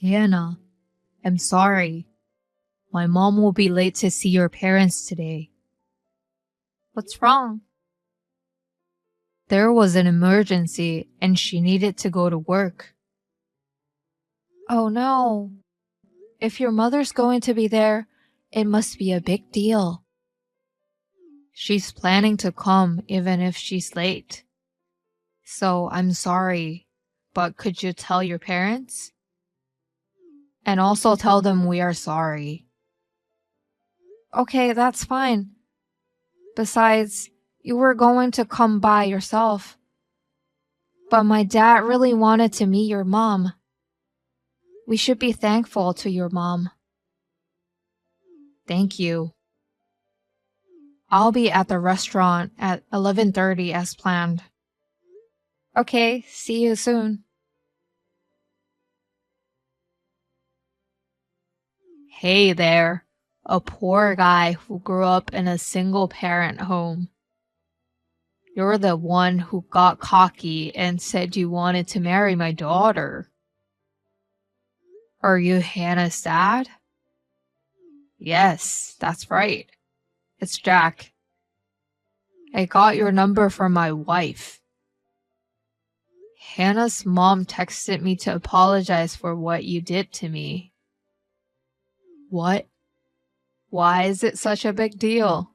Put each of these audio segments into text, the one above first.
Hannah, I'm sorry. My mom will be late to see your parents today. What's wrong? There was an emergency and she needed to go to work. Oh no. If your mother's going to be there, it must be a big deal. She's planning to come even if she's late. So I'm sorry, but could you tell your parents? And also tell them we are sorry. Okay, that's fine. Besides, you were going to come by yourself. But my dad really wanted to meet your mom. We should be thankful to your mom. Thank you. I'll be at the restaurant at 11:30 as planned. Okay, see you soon. Hey there, a poor guy who grew up in a single-parent home. You're the one who got cocky and said you wanted to marry my daughter. Are you Hannah's dad? Yes, that's right. It's Jack. I got your number from my wife. Hannah's mom texted me to apologize for what you did to me. What? Why is it such a big deal?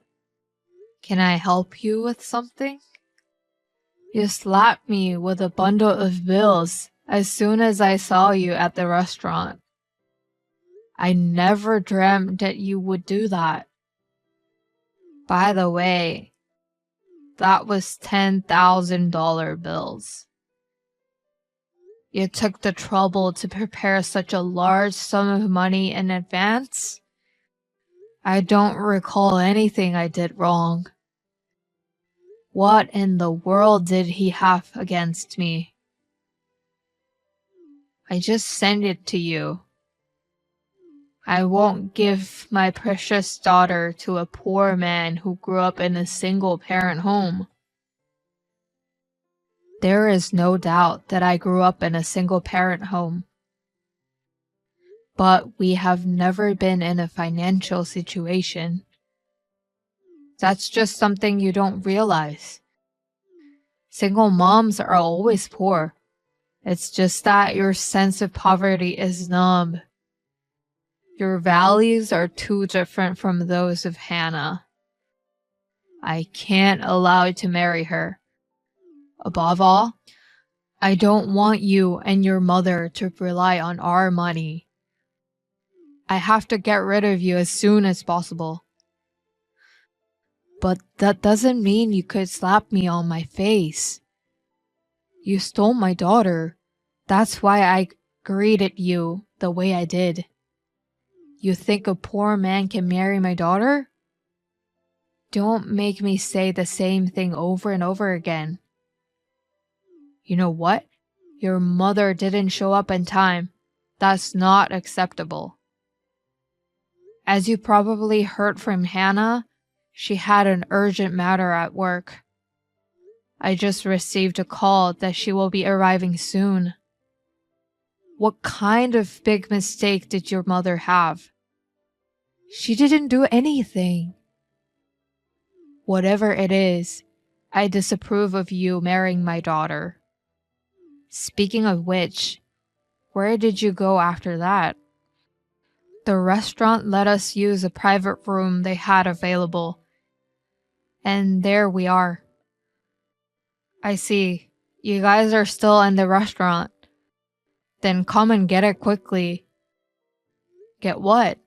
Can I help you with something? You slapped me with a bundle of bills as soon as I saw you at the restaurant. I never dreamt that you would do that. By the way, that was $10,000 bills. You took the trouble to prepare such a large sum of money in advance? I don't recall anything I did wrong. What in the world did he have against me? I just sent it to you. I won't give my precious daughter to a poor man who grew up in a single-parent home. There is no doubt that I grew up in a single-parent home. But we have never been in a financial situation. That's just something you don't realize. Single moms are always poor. It's just that your sense of poverty is numb. Your values are too different from those of Hannah. I can't allow you to marry her. Above all, I don't want you and your mother to rely on our money. I have to get rid of you as soon as possible. But that doesn't mean you could slap me on my face. You stole my daughter. That's why I greeted you the way I did. You think a poor man can marry my daughter? Don't make me say the same thing over and over again. You know what? Your mother didn't show up in time. That's not acceptable. As you probably heard from Hannah, she had an urgent matter at work. I just received a call that she will be arriving soon. What kind of big mistake did your mother have? She didn't do anything. Whatever it is, I disapprove of you marrying my daughter. Speaking of which, where did you go after that? The restaurant let us use a private room they had available. And there we are. I see. You guys are still in the restaurant. Then come and get it quickly. Get what?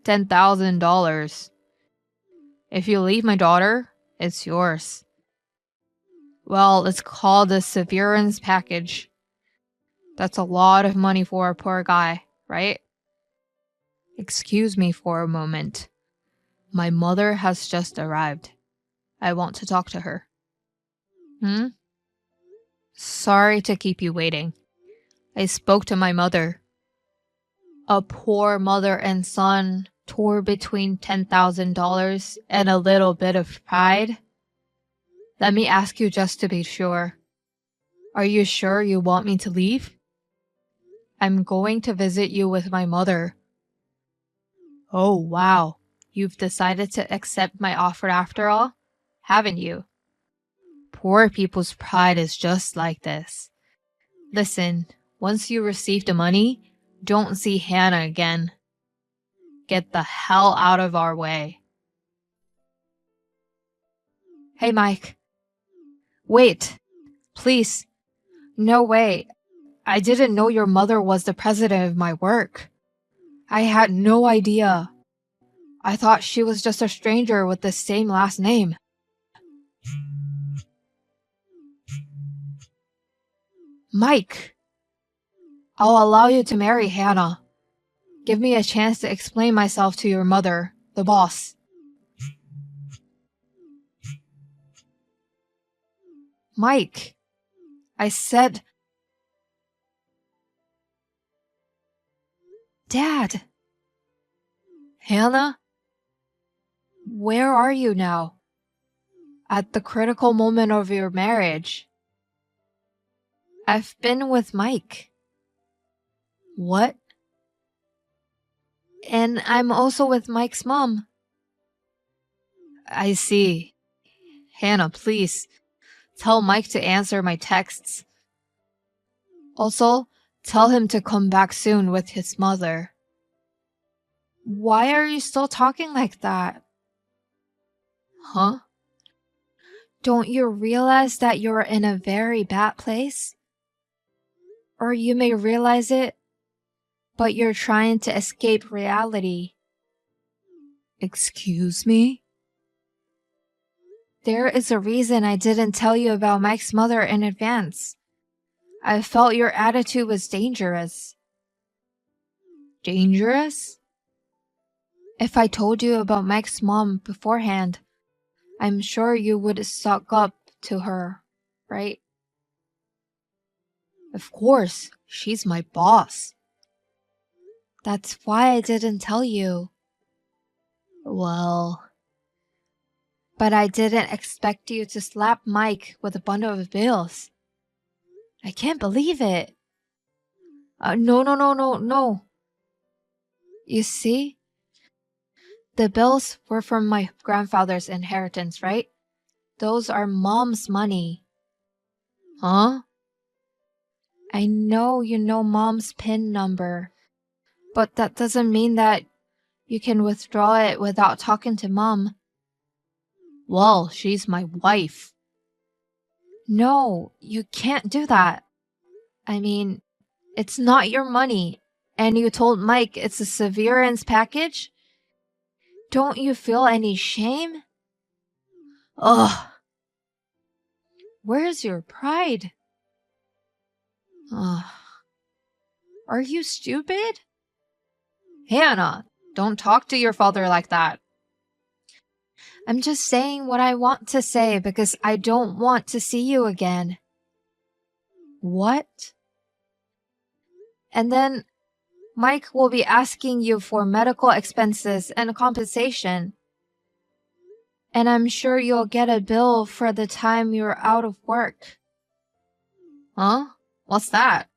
$10,000. If you leave my daughter, it's yours. Well, it's called the severance package. That's a lot of money for a poor guy, right? Excuse me for a moment. My mother has just arrived. I want to talk to her. Sorry to keep you waiting. I spoke to my mother. A poor mother and son tore between $10,000 and a little bit of pride. Let me ask you just to be sure. Are you sure you want me to leave? I'm going to visit you with my mother. Oh, wow. You've decided to accept my offer after all, haven't you? Poor people's pride is just like this. Listen, once you receive the money, don't see Hannah again. Get the hell out of our way. Hey, Mike. Wait. Please. No way. I didn't know your mother was the president of my work. I had no idea. I thought she was just a stranger with the same last name. Mike! I'll allow you to marry Hannah. Give me a chance to explain myself to your mother, the boss. Mike! I said... Dad! Hannah? Where are you now? At the critical moment of your marriage. I've been with Mike. What? And I'm also with Mike's mom. I see. Hannah, please, tell Mike to answer my texts. Also, tell him to come back soon with his mother. Why are you still talking like that? Huh? Don't you realize that you're in a very bad place? Or you may realize it, but you're trying to escape reality. Excuse me? There is a reason I didn't tell you about Mike's mother in advance. I felt your attitude was dangerous. Dangerous? If I told you about Mike's mom beforehand, I'm sure you would suck up to her, right? Of course, she's my boss. That's why I didn't tell you. Well... But I didn't expect you to slap Mike with a bundle of bills. I can't believe it. No. You see? The bills were from my grandfather's inheritance, right? Those are Mom's money. Huh? I know you know Mom's PIN number, but that doesn't mean that you can withdraw it without talking to Mom. Well, she's my wife. No, you can't do that. I mean, it's not your money, and you told Mike it's a severance package? Don't you feel any shame? Ugh. Where's your pride? Ugh. Are you stupid? Hannah, don't talk to your father like that. I'm just saying what I want to say because I don't want to see you again. What? And then Mike will be asking you for medical expenses and compensation. And I'm sure you'll get a bill for the time you're out of work. Huh? What's that?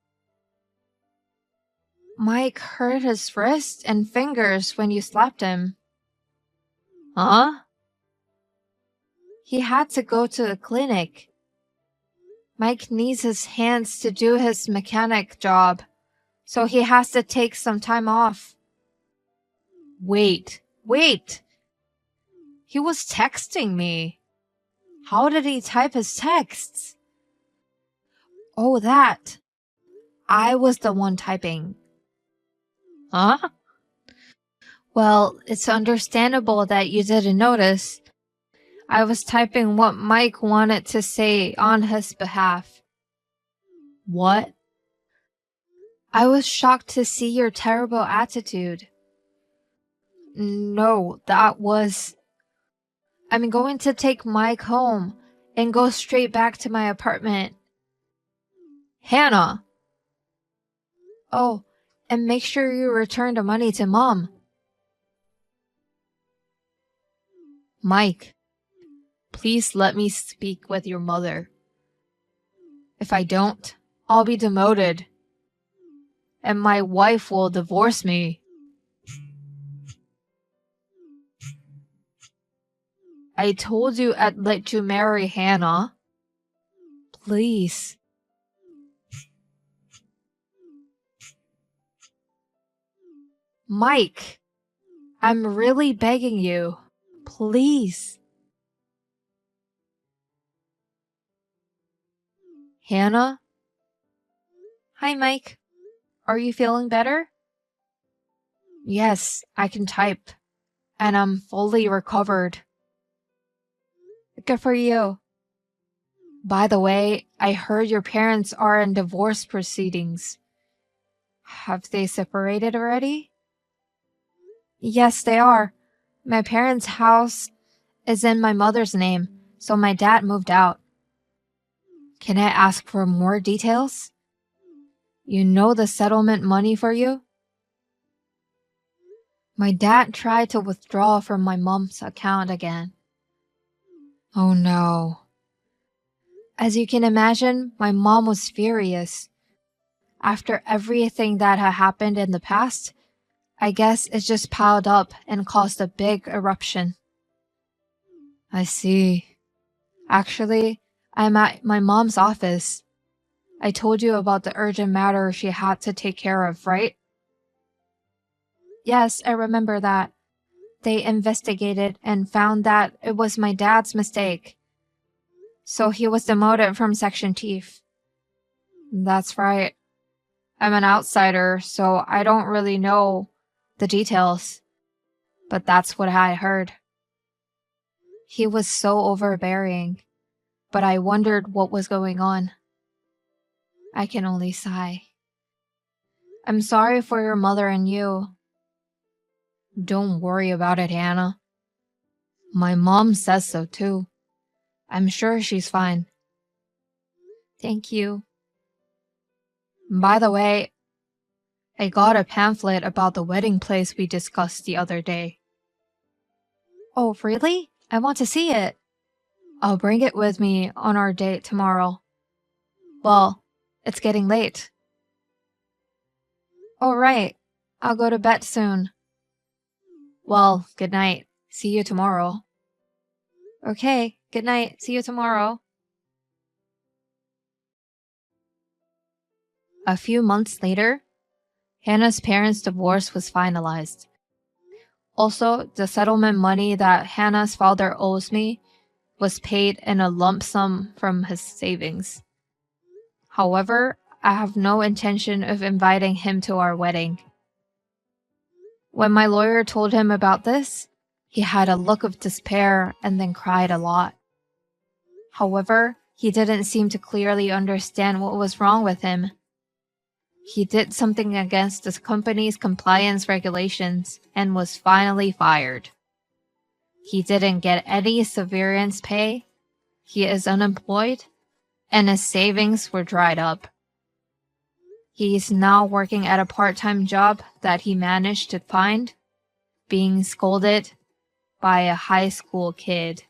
Mike hurt his wrist and fingers when you slapped him. Huh? He had to go to the clinic. Mike needs his hands to do his mechanic job, so he has to take some time off. Wait. He was texting me. How did he type his texts? Oh, that. I was the one typing. Huh? Well, it's understandable that you didn't notice. I was typing what Mike wanted to say on his behalf. What? I was shocked to see your terrible attitude. No, that was... I'm going to take Mike home and go straight back to my apartment. Hannah! Oh, and make sure you return the money to Mom. Mike, please let me speak with your mother. If I don't, I'll be demoted. and my wife will divorce me. I told you I'd let you marry Hannah. Please. Mike, I'm really begging you. Please. Hannah? Hi, Mike. Are you feeling better? Yes, I can type. And I'm fully recovered. Good for you. By the way, I heard your parents are in divorce proceedings. Have they separated already? Yes, they are. My parents' house is in my mother's name, so my dad moved out. Can I ask for more details? You know the settlement money for you? My dad tried to withdraw from my mom's account again. Oh no. As you can imagine, my mom was furious. After everything that had happened in the past, I guess it just piled up and caused a big eruption. I see. Actually, I'm at my mom's office. I told you about the urgent matter she had to take care of, right? Yes, I remember that. They investigated and found that it was my dad's mistake. So he was demoted from section chief. That's right. I'm an outsider, so I don't really know the details. But that's what I heard. He was so overbearing, but I wondered what was going on. I can only sigh. I'm sorry for your mother and you. Don't worry about it, Hannah. My mom says so too. I'm sure she's fine. Thank you. By the way, I got a pamphlet about the wedding place we discussed the other day. Oh, really? I want to see it. I'll bring it with me on our date tomorrow. Well, it's getting late. All right. I'll go to bed soon. Well, good night. See you tomorrow. Okay, good night. See you tomorrow. A few months later, Hannah's parents' divorce was finalized. Also, the settlement money that Hannah's father owes me was paid in a lump sum from his savings. However, I have no intention of inviting him to our wedding. When my lawyer told him about this, he had a look of despair and then cried a lot. However, he didn't seem to clearly understand what was wrong with him. He did something against the company's compliance regulations and was finally fired. He didn't get any severance pay, he is unemployed, and his savings were dried up. He is now working at a part-time job that he managed to find, being scolded by a high school kid.